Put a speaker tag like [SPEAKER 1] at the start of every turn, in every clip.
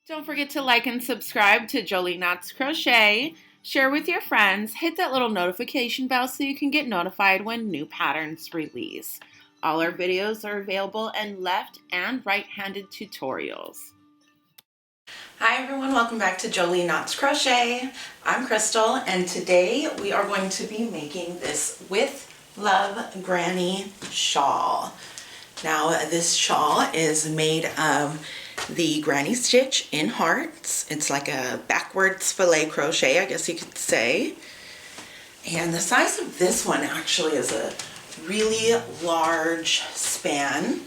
[SPEAKER 1] Don't forget to like and subscribe to Jolie Knots Crochet. Share with your friends. Hit that little notification bell so you can get notified when new patterns release. All our videos are available in left and right-handed tutorials. Hi everyone, welcome back to Jolie Knots Crochet. I'm Crystal and today we are going to be making this With Love Granny shawl. Now this shawl is made of the granny stitch in hearts. It's like a backwards filet crochet, I guess you could say. And the size of this one actually is a really large span.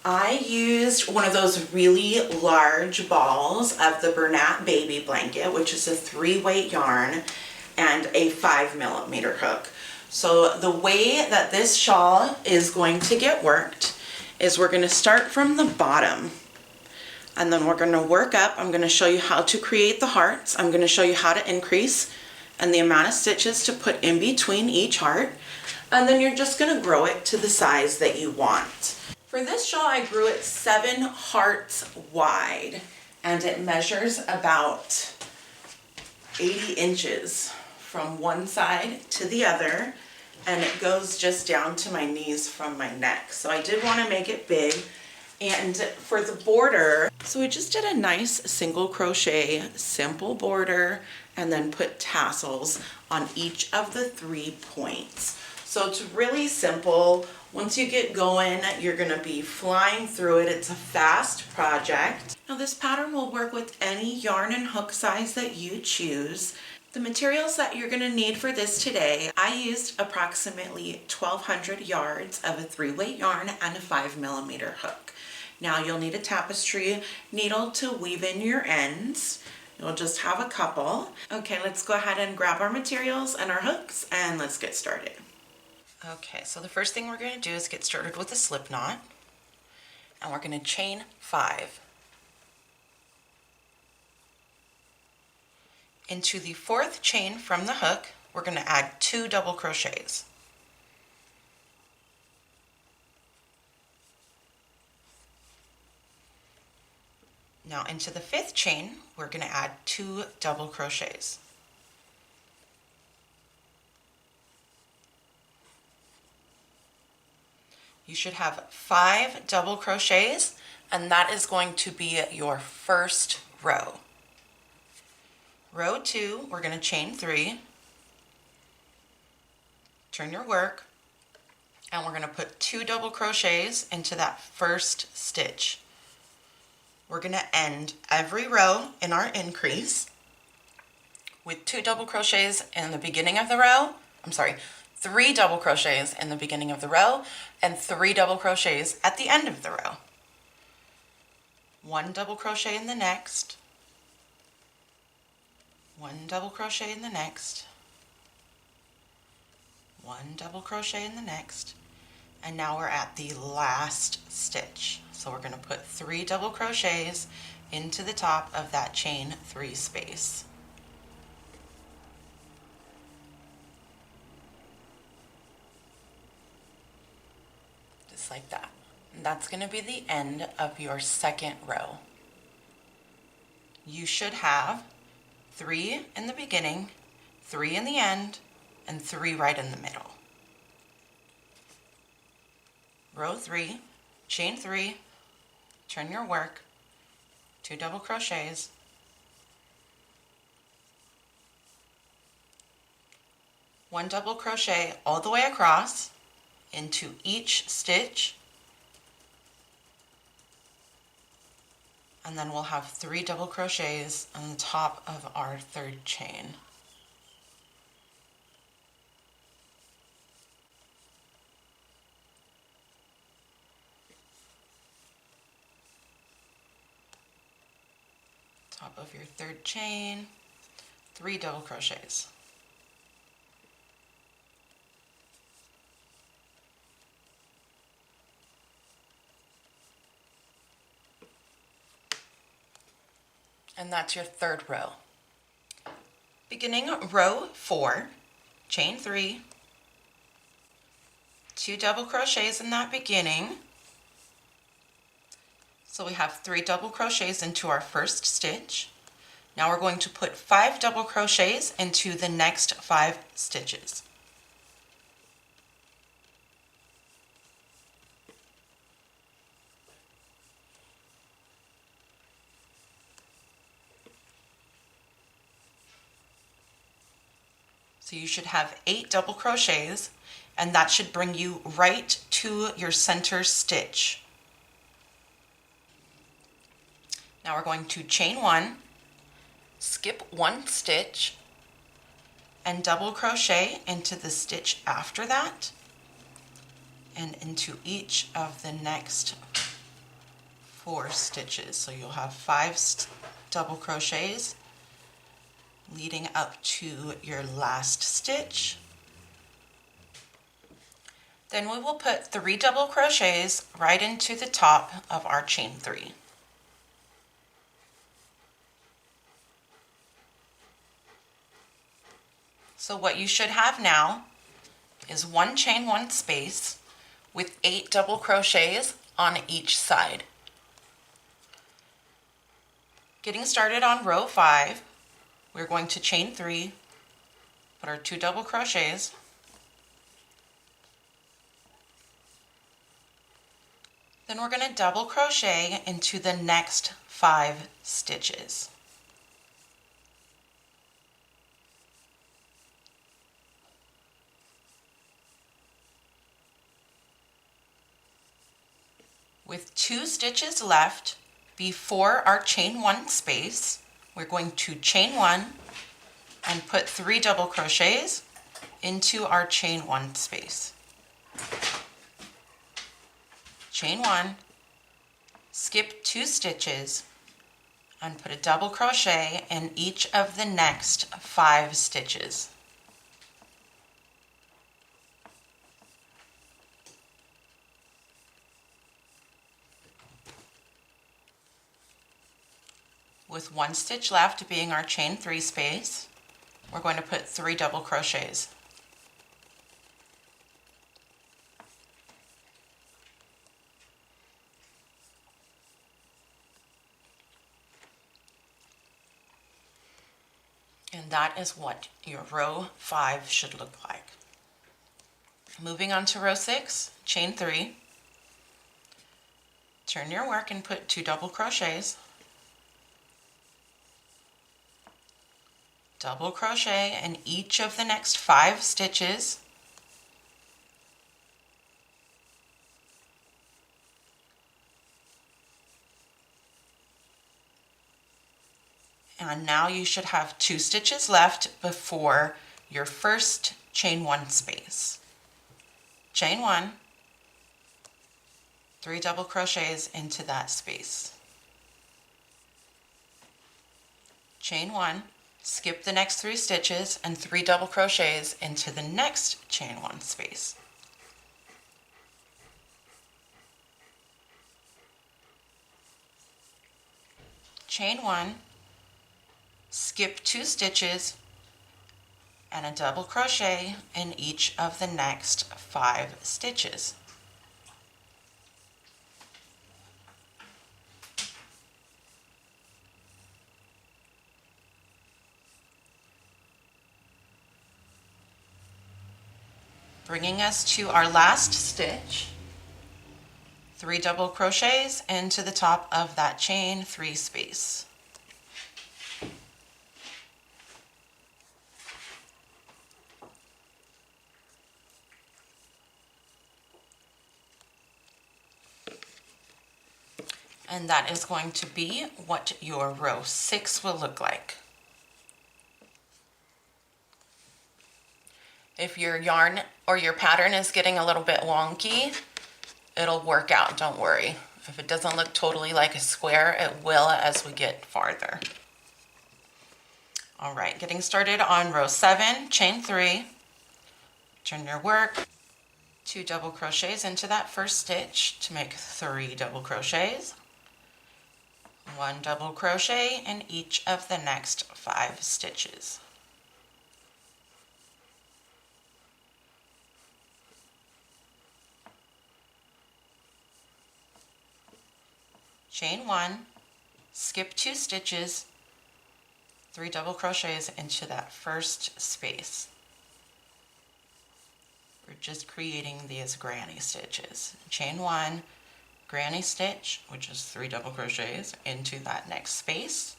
[SPEAKER 1] I used one of those really large balls of the Bernat baby blanket, which is a 3-weight yarn, and a 5mm hook. So the way that this shawl is going to get worked is we're going to start from the bottom and then we're going to work up. I'm going to show you how to create the hearts. I'm going to show you how to increase and the amount of stitches to put in between each heart, and then you're just going to grow it to the size that you want. For this shawl I grew it 7 hearts wide and it measures about 80 inches from one side to the other, and it goes just down to my knees from my neck. So I did want to make it big. And for the border, so we just did a nice single crochet simple border and then put tassels on each of the 3 points. So it's really simple. Once you get going, you're going to be flying through it. It's a fast project. Now this pattern will work with any yarn and hook size that you choose. The materials that you're going to need for this today, I used approximately 1,200 yards of a 3-weight yarn and a 5mm hook. Now you'll need a tapestry needle to weave in your ends. You'll just have a couple. Okay, let's go ahead and grab our materials and our hooks and let's get started. Okay, so the first thing we're going to do is get started with a slip knot, and we're going to chain 5. Into the 4th chain from the hook, we're going to add 2 double crochets. Now into the 5th chain, we're going to add 2 double crochets. You should have 5 double crochets, and that is going to be your first row. Row 2, we're going to chain 3, turn your work, and we're going to put 2 double crochets into that first stitch. We're going to end every row in our increase with 2 double crochets in the beginning of the row. 3 double crochets in the beginning of the row and 3 double crochets at the end of the row. 1 double crochet in the next, 1 double crochet in the next, 1 double crochet in the next, and now we're at the last stitch. So we're going to put 3 double crochets into the top of that chain 3 space. Just like that. And that's going to be the end of your second row. You should have 3 in the beginning, 3 in the end, and 3 right in the middle. Row 3, chain 3, turn your work, 2 double crochets, 1 double crochet all the way across into each stitch, and then we'll have 3 double crochets on the top of our 3rd chain. Top of your 3rd chain, 3 double crochets. And that's your 3rd row. Beginning row 4, chain 3, 2 double crochets in that beginning, So we have 3 double crochets into our first stitch. Now we're going to put 5 double crochets into the next 5 stitches. So you should have 8 double crochets, and that should bring you right to your center stitch. Now we're going to chain 1, skip 1 stitch, and double crochet into the stitch after that and into each of the next 4 stitches. So you'll have 5 double crochets leading up to your last stitch. Then we will put 3 double crochets right into the top of our chain 3. So what you should have now is 1 chain 1 space with 8 double crochets on each side. Getting started on row 5, we're going to chain 3, put our 2 double crochets, then we're going to double crochet into the next 5 stitches. With 2 stitches left before our chain 1 space, we're going to chain 1 and put 3 double crochets into our chain 1 space. Chain 1, skip 2 stitches, and put a double crochet in each of the next 5 stitches. With 1 stitch left being our chain 3 space, we're going to put 3 double crochets. And that is what your row 5 should look like. Moving on to row 6, chain 3. Turn your work and put 2 double crochets. Double crochet in each of the next 5 stitches. And now you should have 2 stitches left before your first chain 1 space. Chain 1, 3 double crochets into that space. Chain 1, skip the next 3 stitches and 3 double crochets into the next chain 1 space. Chain 1, skip 2 stitches and a double crochet in each of the next 5 stitches. Bringing us to our last stitch, 3 double crochets into the top of that chain 3 space. And that is going to be what your row 6 will look like. If your yarn or your pattern is getting a little bit wonky, it'll work out, don't worry. If it doesn't look totally like a square, it will as we get farther. All right, getting started on row 7, chain 3, turn your work, 2 double crochets into that first stitch to make 3 double crochets, 1 double crochet in each of the next 5 stitches. chain 1, skip 2 stitches, 3 double crochets into that first space. We're just creating these granny stitches. Chain 1, granny stitch, which is 3 double crochets into that next space.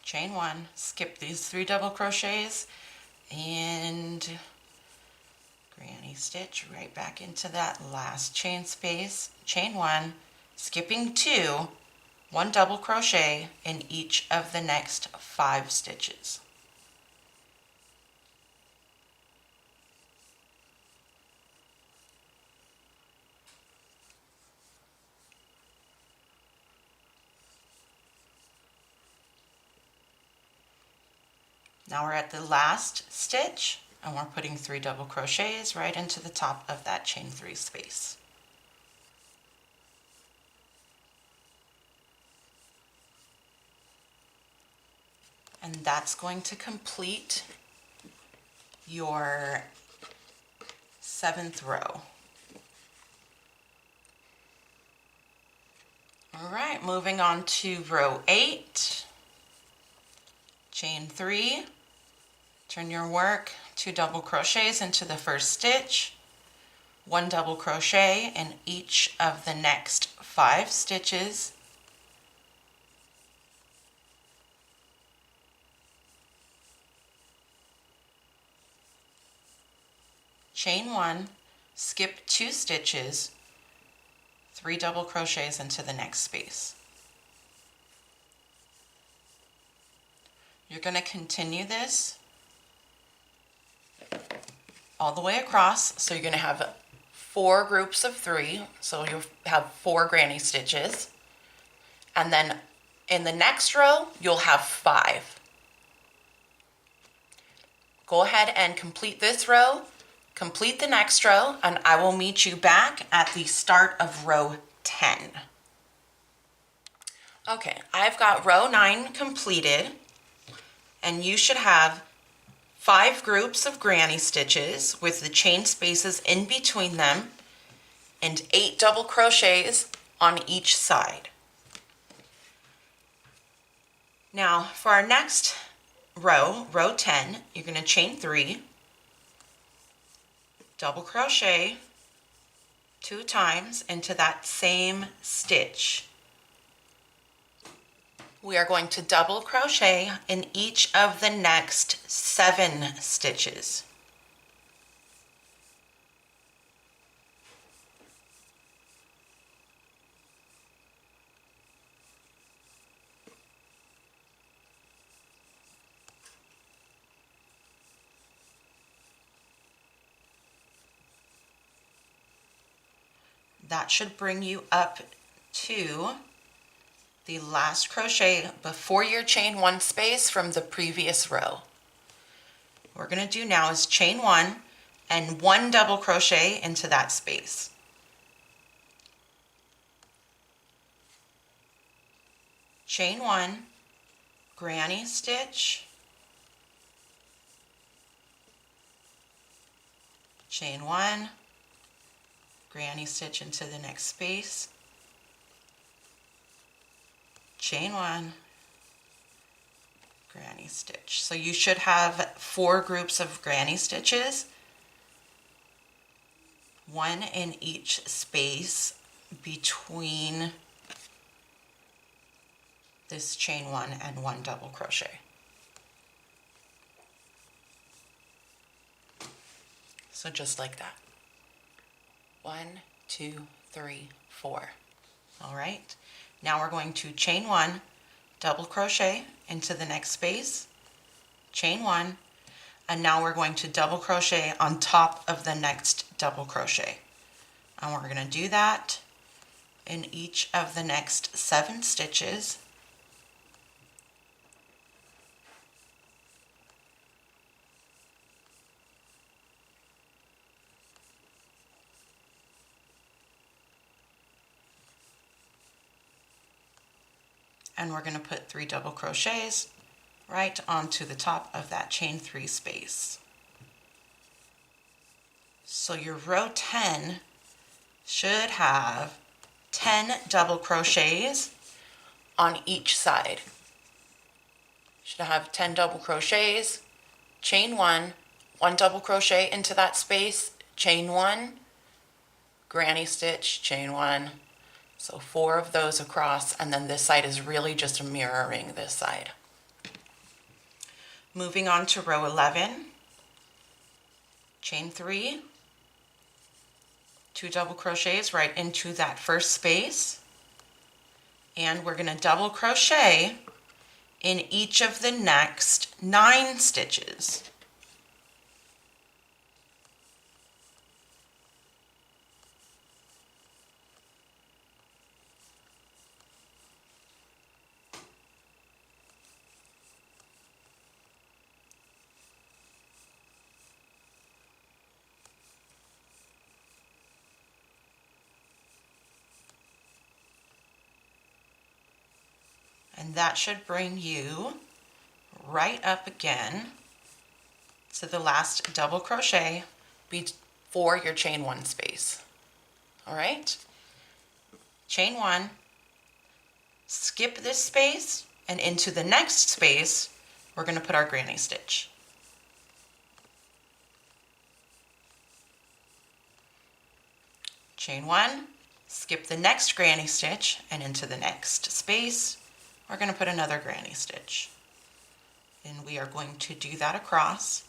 [SPEAKER 1] Chain 1, skip these 3 double crochets and granny stitch right back into that last chain space. Chain 1, skipping 2, 1 double crochet in each of the next 5 stitches. Now we're at the last stitch and we're putting 3 double crochets right into the top of that chain 3 space. And that's going to complete your 7th row. All right, moving on to row 8. Chain 3, turn your work, 2 double crochets into the first stitch, 1 double crochet in each of the next 5 stitches, chain 1, skip 2 stitches, 3 double crochets into the next space. You're going to continue this all the way across, so you're going to have 4 groups of 3, so you'll have 4 granny stitches, and then in the next row you'll have 5. Go ahead and complete this row, complete the next row, and I will meet you back at the start of row 10. Okay, I've got row 9 completed, and you should have 5 groups of granny stitches with the chain spaces in between them and 8 double crochets on each side. Now for our next row, row 10, you're going to chain 3, double crochet 2 times into that same stitch. We are going to double crochet in each of the next 7 stitches. That should bring you up to the last crochet before your chain 1 space from the previous row. What we're going to do now is chain 1 and 1 double crochet into that space. Chain 1, granny stitch, chain 1, granny stitch into the next space, chain 1, granny stitch. So you should have 4 groups of granny stitches, 1 in each space between this chain 1 and 1 double crochet. So just like that. 1, 2, 3, 4. All right. Now we're going to chain 1, double crochet into the next space, chain 1, and now we're going to double crochet on top of the next double crochet. And we're going to do that in each of the next 7 stitches. And we're going to put 3 double crochets right onto the top of that chain 3 space. So your row 10 should have 10 double crochets on each side. Should have 10 double crochets, chain 1, 1 double crochet into that space, chain 1, granny stitch, chain 1. So 4 of those across, and then this side is really just mirroring this side. Moving on to row 11, chain 3, 2 double crochets right into that first space, and we're going to double crochet in each of the next 9 stitches. And that should bring you right up again to the last double crochet before your chain 1 space. All right, chain 1, skip this space, and into the next space we're going to put our granny stitch. Chain 1, skip the next granny stitch, and into the next space we're going to put another granny stitch. And we are going to do that across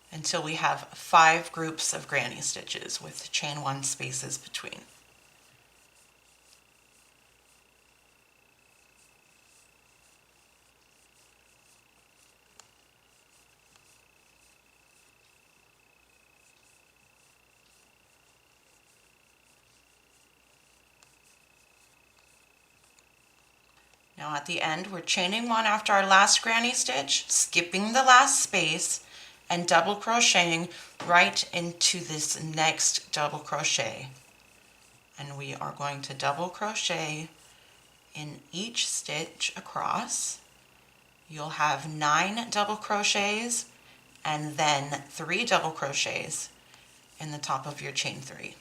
[SPEAKER 1] until we have 5 groups of granny stitches with chain 1 spaces between. Now at the end, we're chaining 1 after our last granny stitch, skipping the last space, and double crocheting right into this next double crochet. And we are going to double crochet in each stitch across. You'll have 9 double crochets and then 3 double crochets in the top of your chain 3.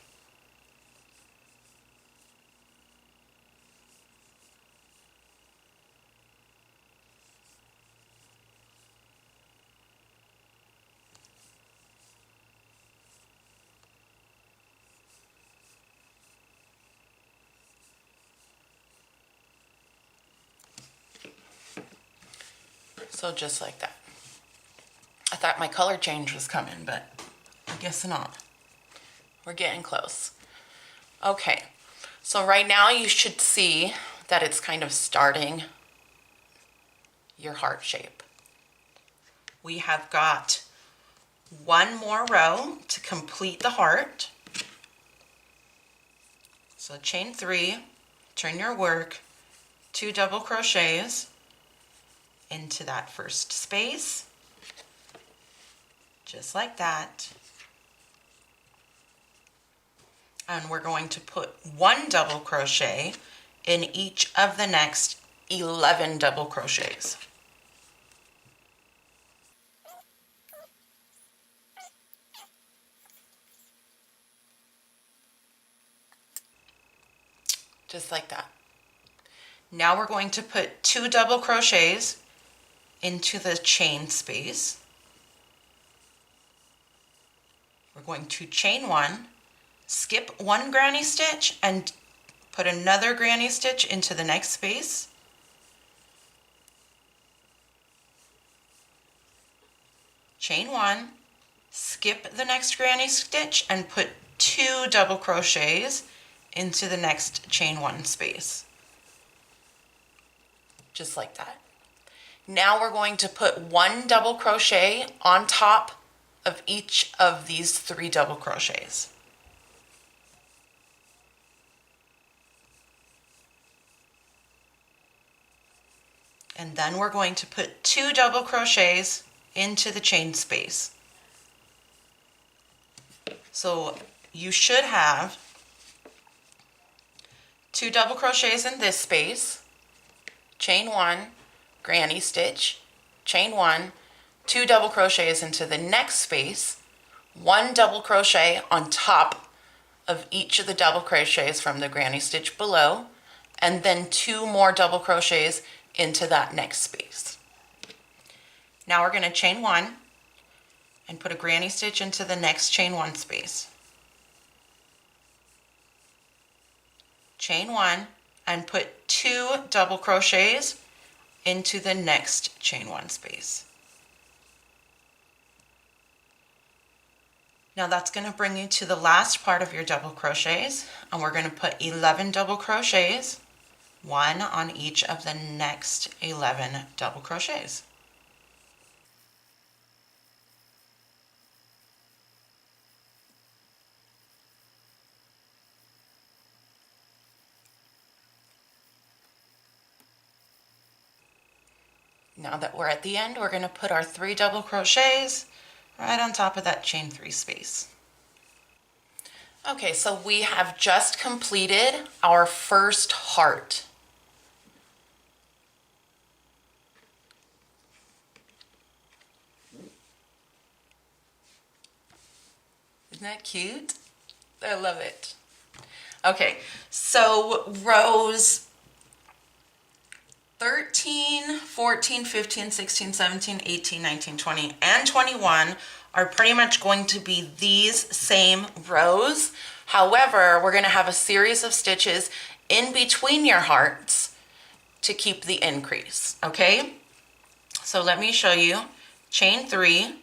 [SPEAKER 1] So just like that. I thought my color change was coming, but I guess not. We're getting close. Okay, so right now you should see that it's kind of starting your heart shape. We have got 1 more row to complete the heart. So chain 3, turn your work, 2 double crochets into that first space, just like that. And we're going to put 1 double crochet in each of the next 11 double crochets. Just like that. Now we're going to put 2 double crochets into the chain space. We're going to chain 1, skip 1 granny stitch, and put another granny stitch into the next space. Chain 1, skip the next granny stitch, and put 2 double crochets into the next chain 1 space. Just like that. Now we're going to put 1 double crochet on top of each of these 3 double crochets. And then we're going to put 2 double crochets into the chain space. So you should have 2 double crochets in this space, chain 1, granny stitch, chain 1, 2 double crochets into the next space, 1 double crochet on top of each of the double crochets from the granny stitch below, and then 2 more double crochets into that next space. Now we're going to chain 1 and put a granny stitch into the next chain 1 space. Chain 1 and put 2 double crochets into the next chain 1 space. Now that's going to bring you to the last part of your double crochets, and we're going to put 11 double crochets, 1 on each of the next 11 double crochets. Now that we're at the end, we're going to put our 3 double crochets right on top of that chain 3 space. Okay, so we have just completed our first heart. Isn't that cute? I love it. Okay, so rows 13, 14, 15, 16, 17, 18, 19, 20, and 21 are pretty much going to be these same rows. However, we're going to have a series of stitches in between your hearts to keep the increase, okay? So let me show you. Chain 3,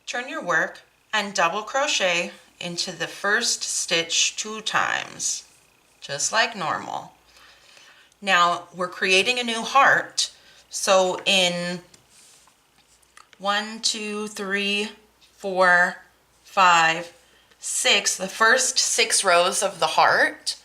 [SPEAKER 1] turn your work, and double crochet into the first stitch 2 times, just like normal. Now we're creating a new heart, so in 1, 2, 3, 4, 5, 6, the first 6 rows of the heart,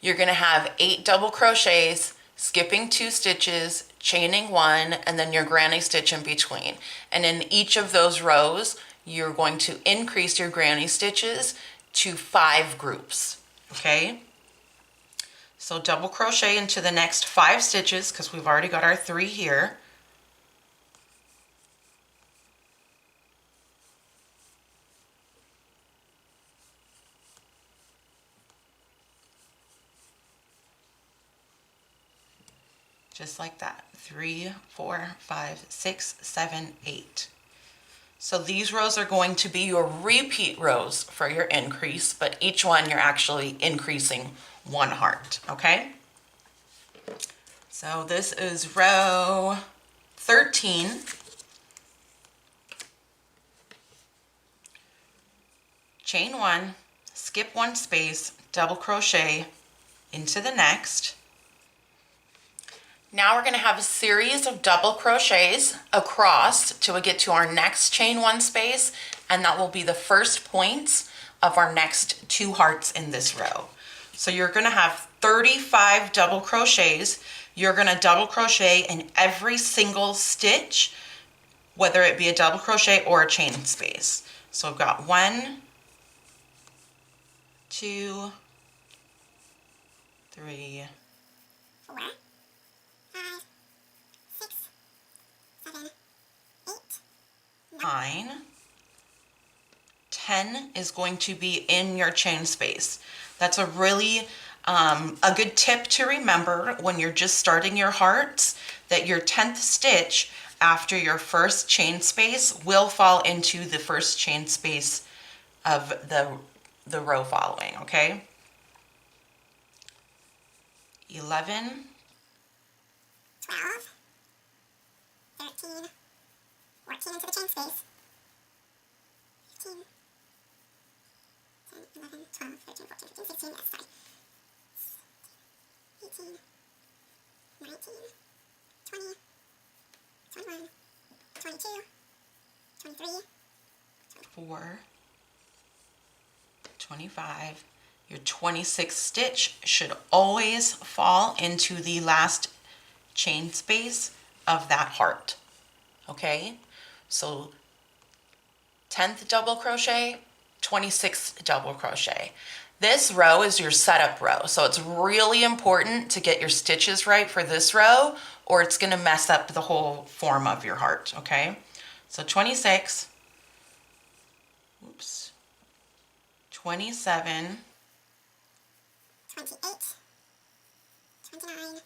[SPEAKER 1] you're going to have 8 double crochets, skipping 2 stitches, chaining 1, and then your granny stitch in between. And in each of those rows, you're going to increase your granny stitches to 5 groups, okay? So double crochet into the next 5 stitches, because we've already got our 3 here. Just like that. 3, 4, 5, 6, 7, 8. So these rows are going to be your repeat rows for your increase, but each one you're actually increasing 1 heart, okay? So this is row 13. Chain 1, skip 1 space, double crochet into the next. Now we're going to have a series of double crochets across till we get to our next chain 1 space, and that will be the first points of our next 2 hearts in this row. So you're going to have 35 double crochets. You're going to double crochet in every single stitch, whether it be a double crochet or a chain space. So I've got 1, 2, 3, 4, 5, 6, 7, 8, 9, 10 is going to be in your chain space. That's a really a good tip to remember when you're just starting your hearts, that your 10th stitch after your first chain space will fall into the first chain space of the row following, okay? 11, 12, 13, 14 into the chain space, 15, 11, 12, 13, 14, 15, 16, yes, sorry. 18, 19, 20, 21, 22, 23, 24, 25. Your 26th stitch should always fall into the last chain space of that heart, okay? So 10th double crochet, 26th double crochet. This row is your setup row, so it's really important to get your stitches right for this row, or it's going to mess up the whole form of your heart, okay? So 26, oops, 27,
[SPEAKER 2] 28, 29,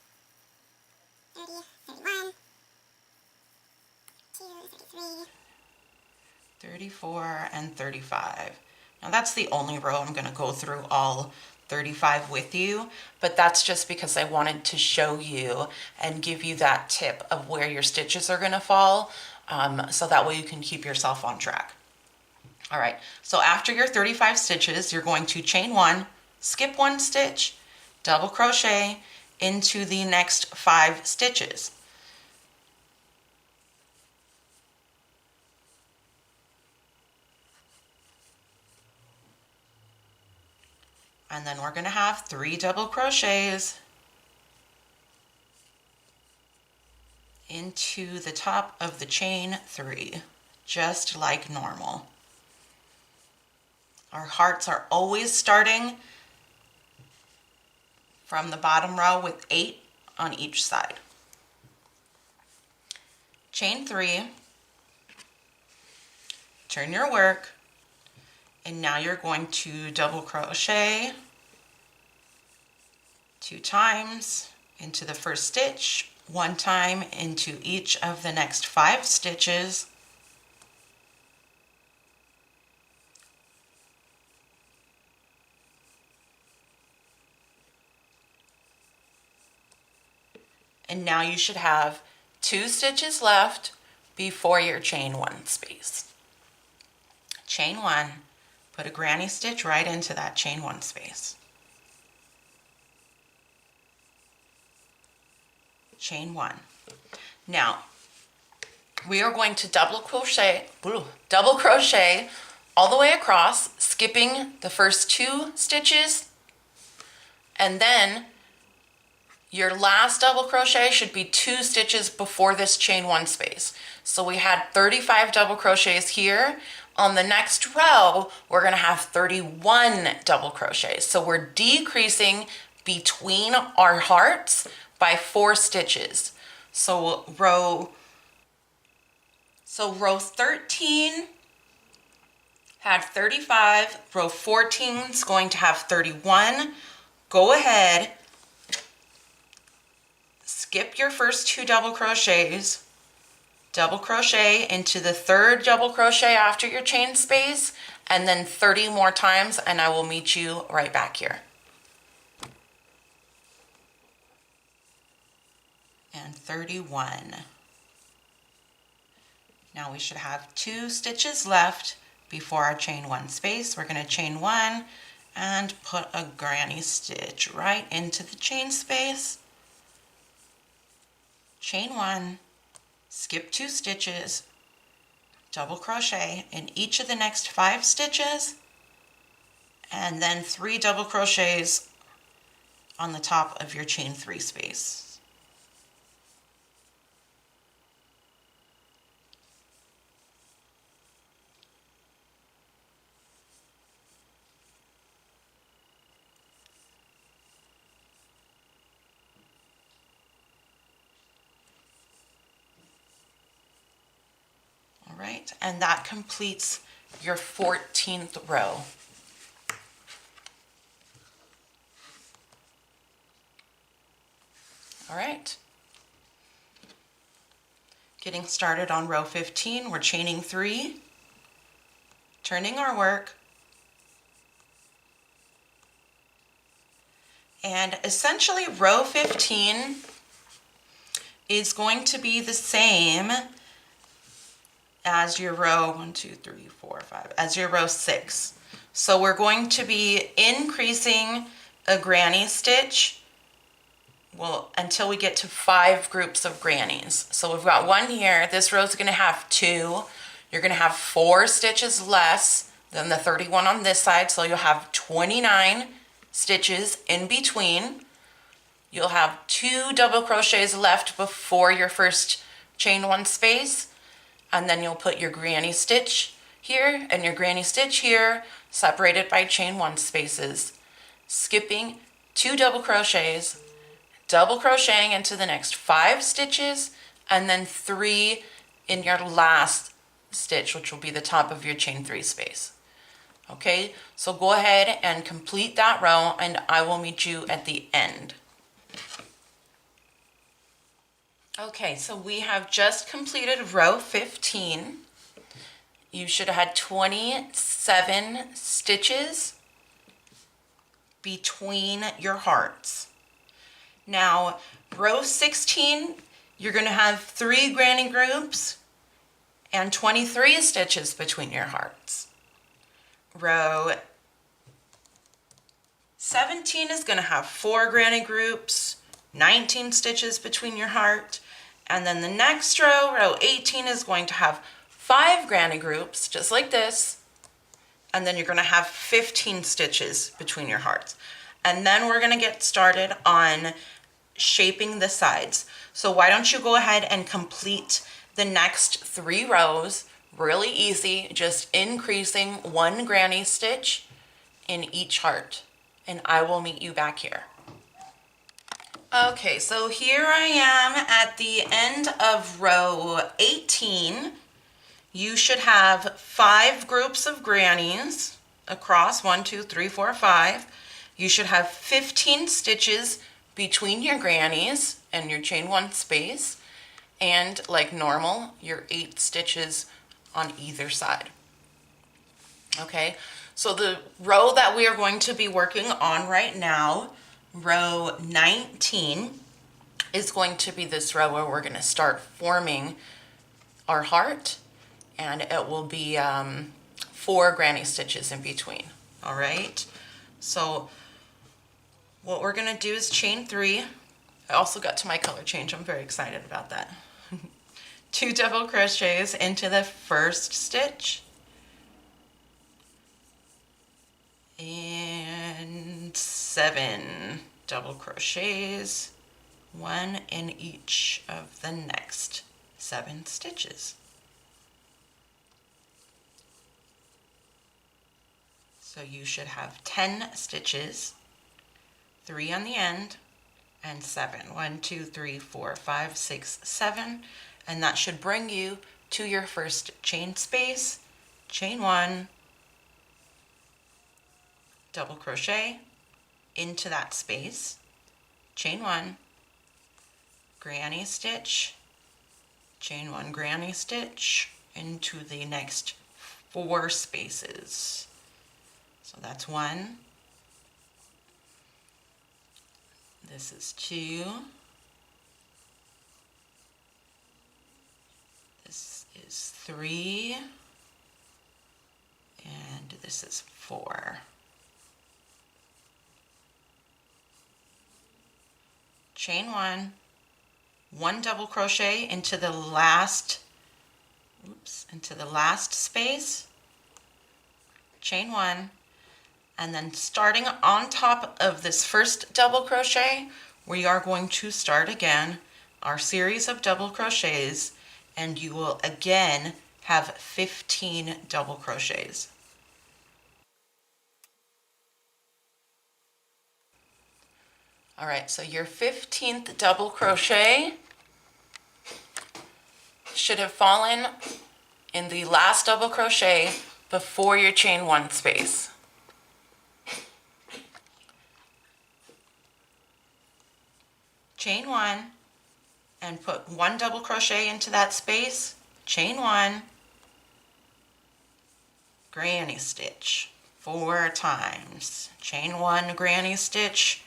[SPEAKER 2] 30, 31, 32, 33,
[SPEAKER 1] 34, and 35. Now that's the only row I'm going to go through all 35 with you, but that's just because I wanted to show you and give you that tip of where your stitches are going to fall, so that way you can keep yourself on track. All right, so after your 35 stitches, you're going to chain 1, skip 1 stitch, double crochet into the next 5 stitches. And then we're going to have 3 double crochets into the top of the chain 3, just like normal. Our hearts are always starting from the bottom row with 8 on each side. Chain 3, turn your work, and now you're going to double crochet 2 times into the first stitch, 1 time into each of the next 5 stitches, and now you should have 2 stitches left before your chain 1 space. Chain 1, put a granny stitch right into that chain 1 space. Chain 1. Now, we are going to double crochet all the way across, skipping the first 2 stitches, and then your last double crochet should be 2 stitches before this chain 1 space. So we had 35 double crochets here. On the next row, we're going to have 31 double crochets. So we're decreasing between our hearts by 4 stitches. So row 13 had 35, row 14 is going to have 31. Go ahead, skip your first 2 double crochets, double crochet into the 3rd double crochet after your chain space, and then 30 more times, and I will meet you right back here. And 31. Now we should have 2 stitches left before our chain 1 space. We're going to chain 1 and put a granny stitch right into the chain space. Chain 1, skip 2 stitches, double crochet in each of the next 5 stitches, and then 3 double crochets on the top of your chain 3 space. All right, and that completes your 14th row. All right. Getting started on row 15, we're chaining 3, turning our work, and essentially row 15 is going to be the same as your row 1, 2, 3, 4, 5, as your row 6. So we're going to be increasing a granny stitch until we get to 5 groups of grannies. So we've got 1 here. This row is going to have 2. You're going to have 4 stitches less than the 31 on this side, so you'll have 29 stitches in between. You'll have 2 double crochets left before your first chain 1 space, and then you'll put your granny stitch here and your granny stitch here, separated by chain 1 spaces, skipping 2 double crochets, double crocheting into the next 5 stitches, and then 3 in your last stitch, which will be the top of your chain 3 space. Okay, so go ahead and complete that row and I will meet you at the end. Okay, so we have just completed row 15. You should have had 27 stitches between your hearts. Now, row 16, you're going to have 3 granny groups and 23 stitches between your hearts. Row 17 is going to have 4 granny groups, 19 stitches between your heart, and then the next row, row 18, is going to have 5 granny groups, just like this, and then you're going to have 15 stitches between your hearts. And then we're going to get started on shaping the sides. So why don't you go ahead and complete the next 3 rows. Really easy, just increasing 1 granny stitch in each heart. And I will meet you back here. Okay, so here I am at the end of row 18. You should have 5 groups of grannies across, 1, 2, 3, 4, 5. You should have 15 stitches between your grannies and your chain 1 space, and like normal, your 8 stitches on either side. Okay, so the row that we are going to be working on right now, row 19, is going to be this row where we're going to start forming our heart, and it will be 4 granny stitches in between. All right, so what we're going to do is chain 3. I also got to my color change. I'm very excited about that. 2 double crochets into the first stitch and 7 double crochets, 1 in each of the next 7 stitches. So you should have 10 stitches, 3 on the end, and 7. 1, 2, 3, 4, 5, 6, 7. And that should bring you to your first chain space, chain 1, double crochet into that space, chain 1, granny stitch, chain 1, granny stitch into the next 4 spaces. So that's 1. This is 2. This is 3. And this is 4. Chain 1, 1 double crochet into the last, into the last space, chain 1, and then starting on top of this first double crochet, we are going to start again our series of double crochets, and you will again have 15 double crochets. All right, so your 15th double crochet should have fallen in the last double crochet before your chain 1 space. Chain 1 and put 1 double crochet into that space, chain 1, granny stitch 4 times, chain 1, granny stitch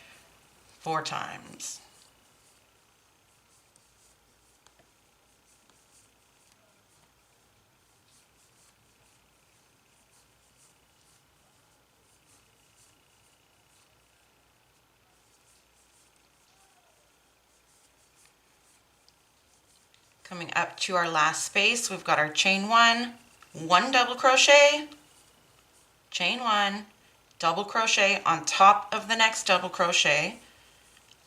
[SPEAKER 1] 4 times. Coming up to our last space, we've got our chain 1, 1 double crochet, chain 1, double crochet on top of the next double crochet,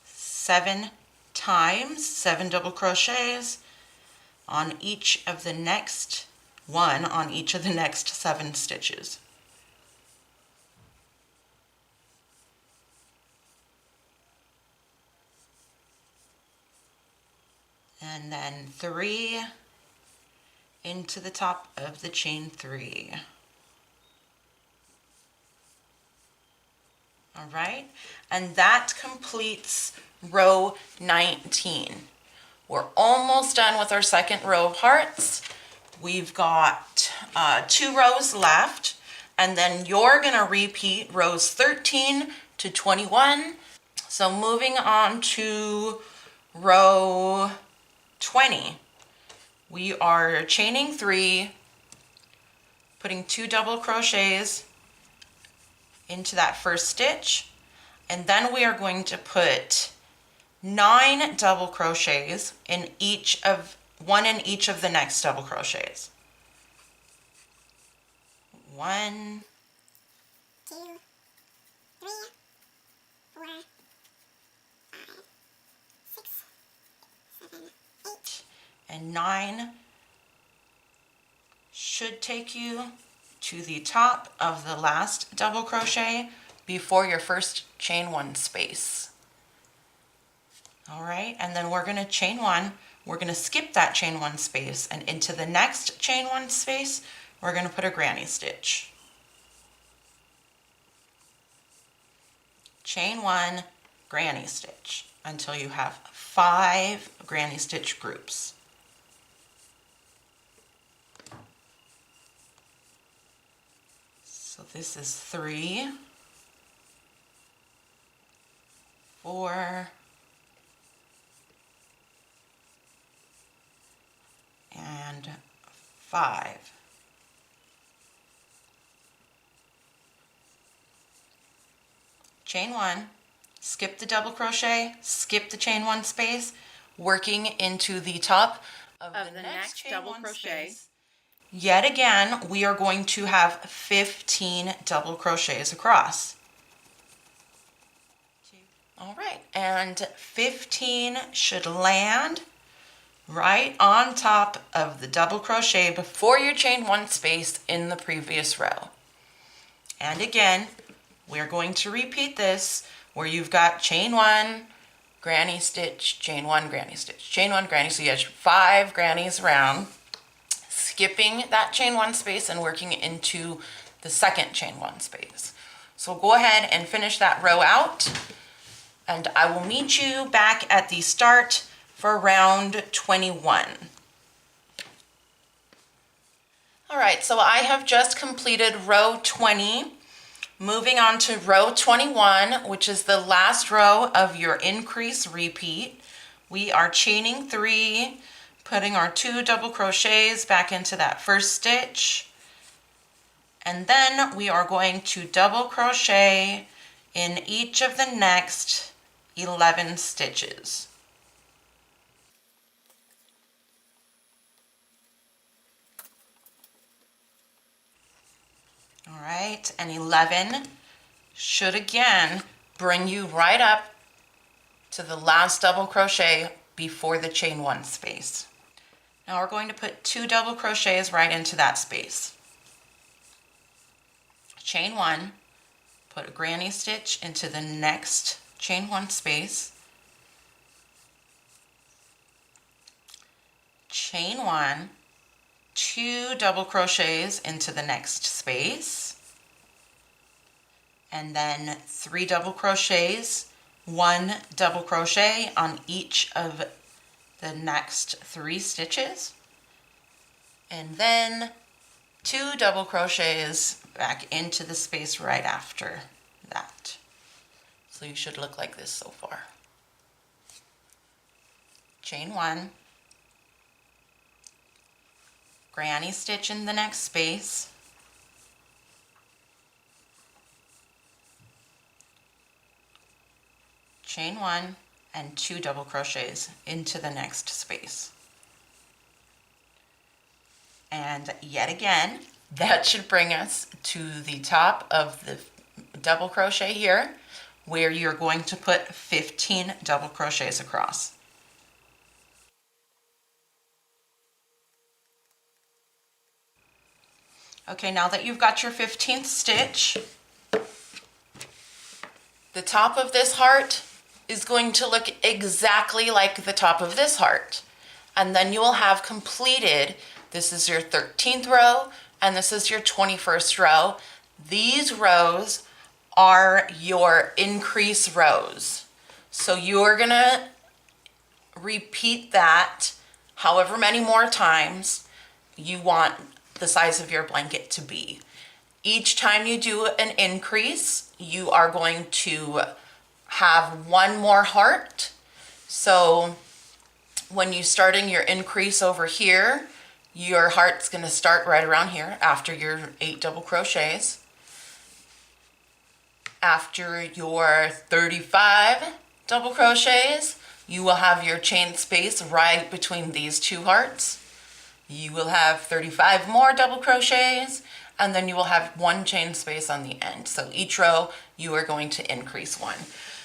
[SPEAKER 1] 7 times, 7 double crochets on each of the next, 1 on each of the next 7 stitches. And then 3 into the top of the chain 3. All right, and that completes row 19. We're almost done with our second row of hearts. We've got 2 rows left, and then you're gonna repeat rows 13 to 21. So moving on to row 20, we are chaining 3, putting 2 double crochets into that first stitch, and then we are going to put 9 double crochets in one in each of the next double crochets. 1,
[SPEAKER 2] 2, 3, 4, 5, 6, 7, 8.
[SPEAKER 1] and 9 should take you to the top of the last double crochet before your first chain 1 space. All right, and then we're going to chain 1. We're going to skip that chain 1 space, and into the next chain 1 space we're going to put a granny stitch. Chain 1, granny stitch until you have 5 granny stitch groups. So this is 3, 4, and 5. Chain 1, skip the double crochet, skip the chain 1 space, working into the top of the next double crochet. Yet again, we are going to have 15 double crochets across. All right, and 15 should land right on top of the double crochet before your chain 1 space in the previous row. And again, we're going to repeat this where you've got chain 1, granny stitch, chain 1, granny stitch, chain 1, granny, so you have 5 grannies around, skipping that chain 1 space and working into the second chain 1 space. So go ahead and finish that row out, and I will meet you back at the start for round 21. All right, so I have just completed row 20. Moving on to row 21, which is the last row of your increase repeat. We are chaining 3, putting our 2 double crochets back into that first stitch, and then we are going to double crochet in each of the next 11 stitches. All right, and 11 should again bring you right up to the last double crochet before the chain 1 space. Now we're going to put 2 double crochets right into that space. Chain 1, put a granny stitch into the next chain 1 space. Chain 1, 2 double crochets into the next space, and then 3 double crochets, 1 double crochet on each of the next 3 stitches, and then 2 double crochets back into the space right after that. So you should look like this so far. Chain 1, granny stitch in the next space, chain 1, and 2 double crochets into the next space. And yet again, that should bring us to the top of the double crochet here, where you're going to put 15 double crochets across. Okay, now that you've got your 15th stitch, the top of this heart is going to look exactly like the top of this heart. And then you will have completed This is your 13th row, and this is your 21st row. These rows are your increase rows. So you're gonna repeat that however many more times you want the size of your blanket to be. Each time you do an increase, you are going to have one more heart. So when you're starting your increase over here, your heart's going to start right around here after your 8 double crochets. After your 35 double crochets, you will have your chain space right between these two hearts. You will have 35 more double crochets, and then you will have one chain space on the end. So each row you are going to increase one.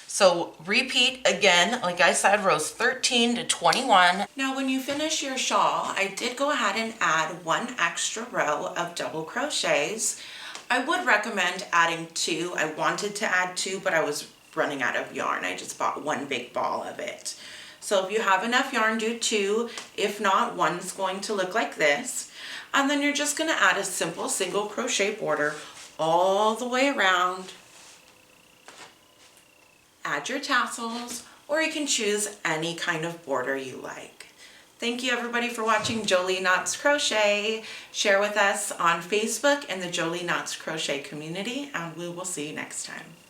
[SPEAKER 1] So repeat again, like I said, rows 13 to 21. Now when you finish your shawl, I did go ahead and add one extra row of double crochets. I would recommend adding 2. I wanted to add 2, but I was running out of yarn. I just bought one big ball of it. So if you have enough yarn, do 2. If not, one's going to look like this. And then you're just gonna add a simple single crochet border all the way around. Add your tassels, or you can choose any kind of border you like. Thank you everybody for watching Jolie Knots Crochet. Share with us on Facebook in the Jolie Knots Crochet community, and we will see you next time.